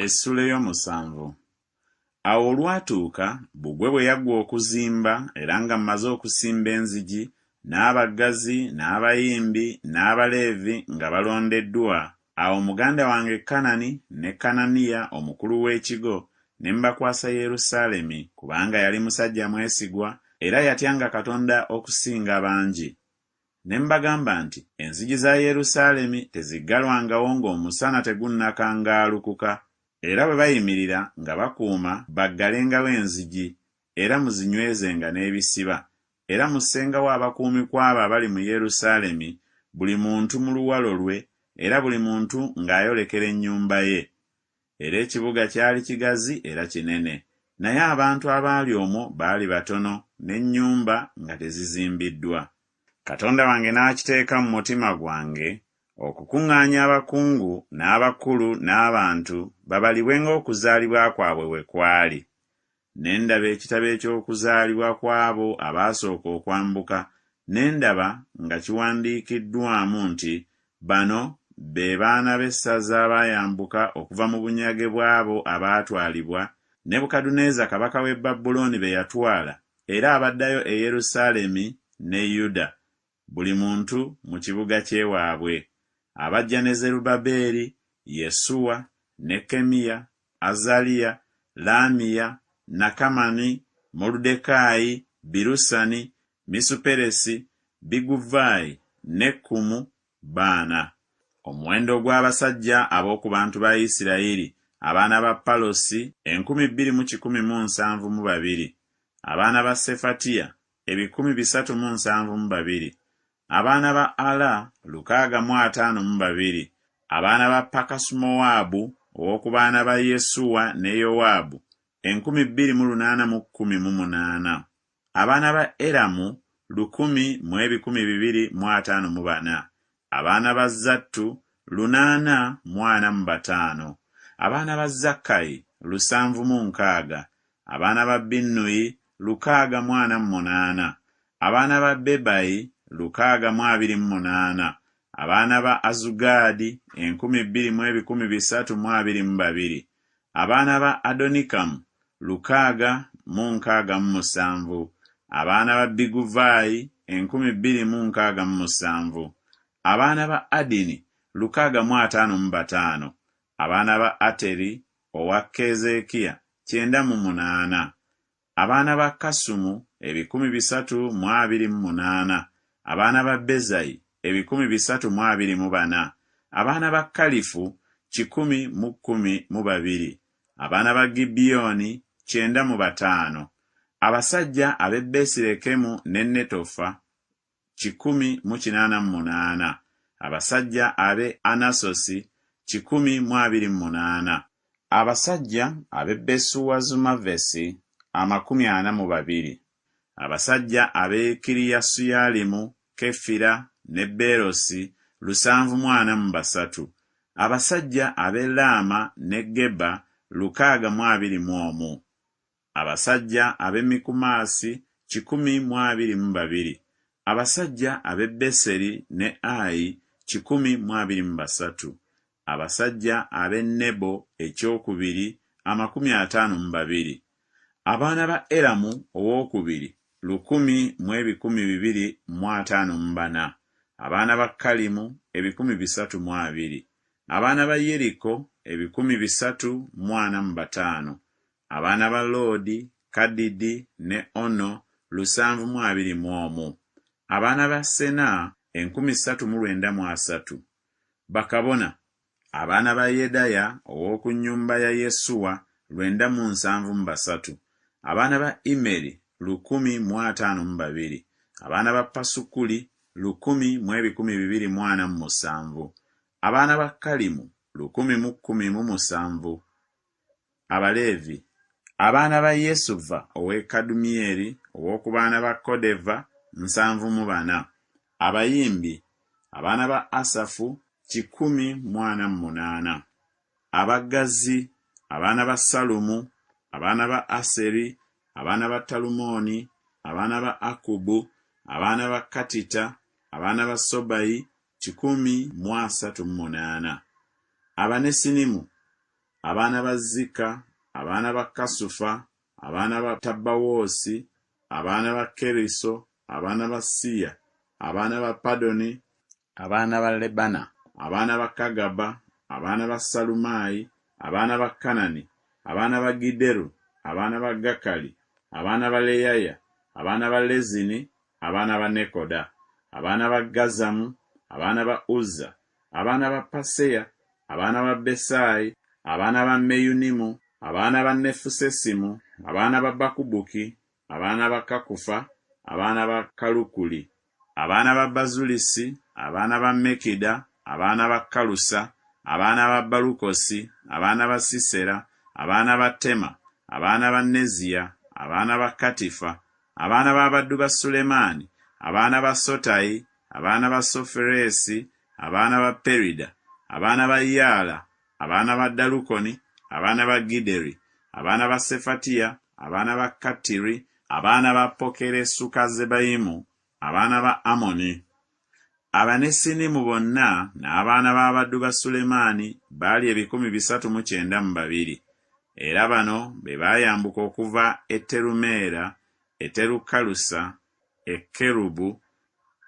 Essula ey'omusanvu. Awo olwatuuka bbugwe bwe yaggwa okuzimba era nga mmaze okusimba enzigi, n'abaggazi n'abayimbi n'abaleevi nga balondeddwa, awo muganda wange Kanani ne Kananiya omukulu w'ekigo ne mbakwasa Yerusaalemi kubanga yali musajja mwesigwa era yatyanga Katonda okusinga bangi. Ne mbagamba nti enzigi za Yerusaalemi teziggalwangawo ng'omusana tegunnakangaalukuka, era bwe bayimirira nga bakuuma baggalengawo enzigi, era muzinywezenga n'ebisiba, era mussengawo abakuumi kw'abo abali mu Yerusaalemi, buli muntu mu luwalo lwe, era buli muntu ng'ayolekera ennyumba ye. Era ekibuga kyali kigazi era kinene, naye abantu abaali omwo baali batono, n'ennyumba nga tezizimbiddwa. Katonda wange n'akiteeka mu mutima gwange okukuŋŋaanya abakungu n'abakulu n'abantu babalibwenga okuzaalibwa kwabwe bwe kwali. Ne ndaba ekitabo eky'okuzaalibwa kw'abo abaasooka okwambuka, ne ndaba nga kiwandiikiddwamu nti bano be baana b'essaza abaayambuka okuva mu bunyage bw'abo abaatwalibwa Nebukadduneeza kabaka w'e Babulooni be yatwala, era abaddayo e Yerusaalemi ne Yuda, buli muntu mu kibuga ky'ewaabwe. Abajja ne Zerubbaberi, Yesuwa, Nekemiya, Azaliya, Laamiya, Nakamani, Moludekaayi, Birusani, Misuperesi, Biguvaayi, Nekumu, baana. Omuwendo gw'abasajja ab'oku bantu ba Isirayiri, abaana ba Palosi 2,172, abaana ba Sefatiya 372, abaana ba Ala 652, abaana ba Pakasumowaabu ow'oku baana ba Yesuwa ne Yowaabu 2,818, abaana ba Eramu 1,254, abaana ba Zattu 845, abaana ba Zakkayi 760, abaana ba Binnuyi 648, abaana ba Bebayi 628, abaana ba Azugaadi 2,322, abaana ba Adonikamu 667, abaana ba Biguvaayi 2,067, abaana ba Adini 655, abaana ba Ateri owa Keezeekiya 98, abaana ba Kasumu 328, abaana ba Bezayi 324, abaana ba Kalifu 112, abaana ba Gibyoni 95, abasajja ab'e Besirekemu ne Netofa 188, abasajja ab'e Anasosi 128, abasajja ab'e Besuwazumavesi 42, abasajja ab'e Kiriyasuyalimu, Kefira ne Beerosi 743, abasajja ab'e Laama ne Geba 621, abasajja ab'e Mikumaasi 122, abasajja ab'e Beseri ne Ayi 123, abasajja ab'e Nebo ekyokubiri 52, abaana ba Eramu owookubiri 1,254, abaana ba Kalimu 320, abaana ba Yeriko 345, abaana ba Loodi, Kadidi ne Ono 721, abaana ba Sena 3,930, bakabona, abaana ba Yedaya ow'oku nnyumba ya Yesuwa 973, abaana ba Imeri 1,052, abaana ba Pasukuli 1,247, abaana ba Kalimu 1,017, Abaleevi, abaana ba Yesuva ow'e Kadumiyeri ow'oku baana ba Kodeva 74, abayimbi, abaana ba Asafu 148, abaggazi, abaana ba Salumu, abaana ba Aseri, abaana ba Talumoni, abaana ba Akubu, abaana ba Katita, abaana ba Sobayi 138, Abanesinimu abaana ba Zika, abaana ba Kasufa, abaana ba Tabbawoosi, abaana ba Keriso, abaana ba Siya, abaana ba Padoni, abaana ba Lebana, abaana ba Kagaba, abaana ba Salumayi, abaana ba Kanani, abaana ba Gideru, abaana ba Gakali, abaana ba Leyaya, abaana ba Lezini, abaana ba Nekoda, abaana ba Gazamu, abaana ba Uzza, abaana ba Paseya, abaana ba Besayi, abaana ba Meyunimu, abaana ba Nefusesimu, abaana ba Bakubuki, abaana ba Kakufa, abaana ba Kalukuli, abaana ba Bazulisi, abaana ba Mekida, abaana ba Kalusa, abaana ba Balukosi, abaana ba Sisera, abaana ba Tema, abaana ba Neziya, abaana ba Katifa, abaana ba baddu ba Sulemaani, abaana ba Sotayi, abaana ba Soferesi, abaana ba Perida, abaana ba Yaala, abaana ba Dalukoni, abaana ba Gideri, abaana ba Sefatiya, abaana ba Katiri, abaana ba Pokeresukazebayimu, abaana ba Amoni. Abanesinimu bonna n'abaana b'abaddu ba Sulemaani baali 392, era bano be baayambuka okuva e Terumeera, e Terukalusa, e Kerubu,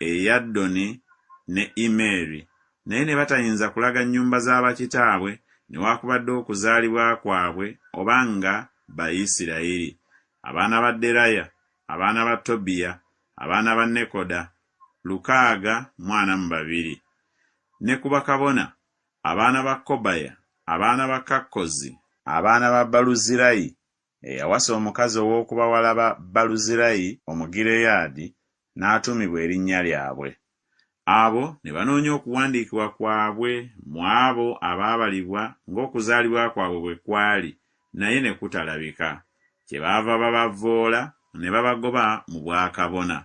e Yaddoni ne Imeri, naye ne batayinza kulaga nnyumba z'abakitaabwe newaakubadde okuzaalibwa kwabwe obanga Bayisirayiri. Abaana ba Deraya, abaana ba Tobiya, abaana ba Nekoda, 642. Ne ku bakabona, abaana ba Kobaya, abaana ba Kakkozi, abaana ba Baluzirayi, eyawasa omukazi ow'okubawala ba Baluzirayi Omugireyaadi, n'atuumibwa erinnya lyabwe. Abo ne banoonya okuwandiikibwa kwabwe mu abo abaabalibwa ng'okuzaalibwa kwabwe bwe kwali, naye ne kutalabika. Kyebaava babavvoola ne babagoba mu bwakabona.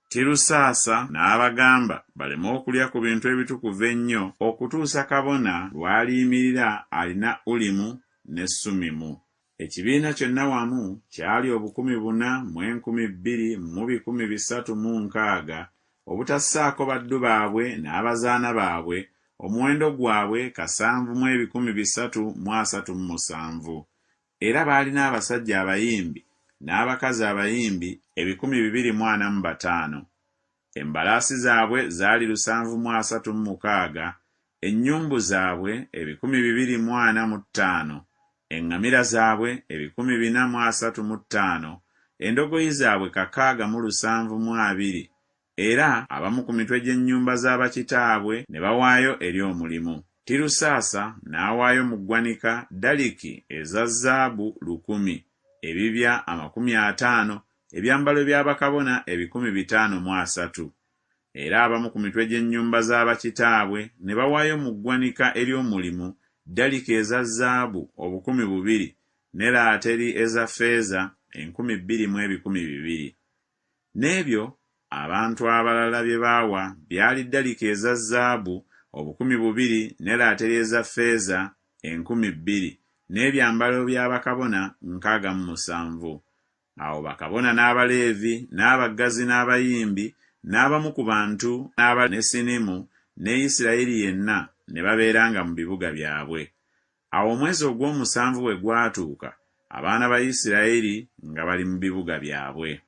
Tirusaasa n'abagamba baleme okulya ku bintu ebitukuvu ennyo okutuusa kabona lw'aliyimirira alina Ulimu ne Sumimu. Ekibiina kyonna wamu kyali 4,2,360, obutassaako baddu baabwe n'abazaana baabwe, omuwendo gwabwe 7,337, era baalina abasajja abayimbi n'abakazi abayimbi 245. Embalaasi zaabwe zaali 736, ennyumbu zaabwe 245, eŋŋamira zaabwe 435, endogoyi zaabwe 672, era abamu ku mitwe gy'ennyumba z'abakitaabwe ne bawaayo eri omulimu. Tirusaasa n'awaayo mu ggwanika daliki eza zaabu 1,000, ebibya 50, ebyambalo by'abakabona 530, era abamu ku mitwe gy'ennyumba z'abakitaabwe ne bawaayo mu ggwanika eri omulimu daliki eza zaabu 2,000, ne laateri eza ffeeza 2,200. N'ebyo abantu abalala bye baawa byali daliki eza zaabu 2,000 ne laateri eza ffeeza 2,000, n'ebyambalo by'abakabona 67. Awo bakabona n'Abaleevi n'abaggazi n'abayimbi n'abamu ku bantu n'Abanesinimu ne Isirayiri yenna ne babeeranga mu bibuga byabwe. Awo omwezi ogw'omusanvu bwe gwatuuka, abaana ba Isirayiri nga bali mu bibuga byabwe.